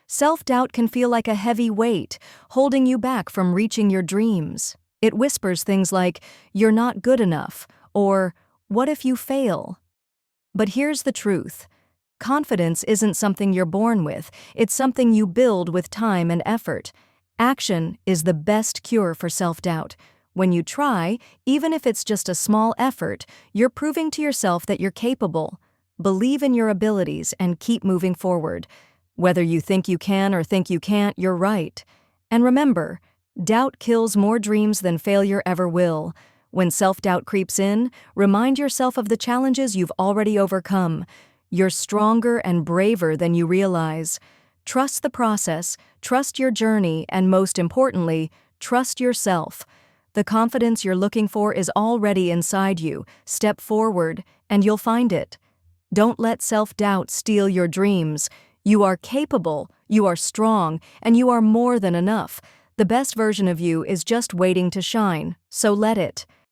Self-doubt can feel like a heavy weight, holding you back from reaching your dreams. It whispers things like, "You're not good enough," or "What if you fail?" But here's the truth. Confidence isn't something you're born with, it's something you build with time and effort. Action is the best cure for self-doubt. When you try, even if it's just a small effort, you're proving to yourself that you're capable. Believe in your abilities and keep moving forward. Whether you think you can or think you can't, you're right. And remember, doubt kills more dreams than failure ever will. When self-doubt creeps in, remind yourself of the challenges you've already overcome. You're stronger and braver than you realize. Trust the process, trust your journey, and most importantly, trust yourself. The confidence you're looking for is already inside you. Step forward, and you'll find it. Don't let self-doubt steal your dreams. You are capable, you are strong, and you are more than enough. The best version of you is just waiting to shine, so let it.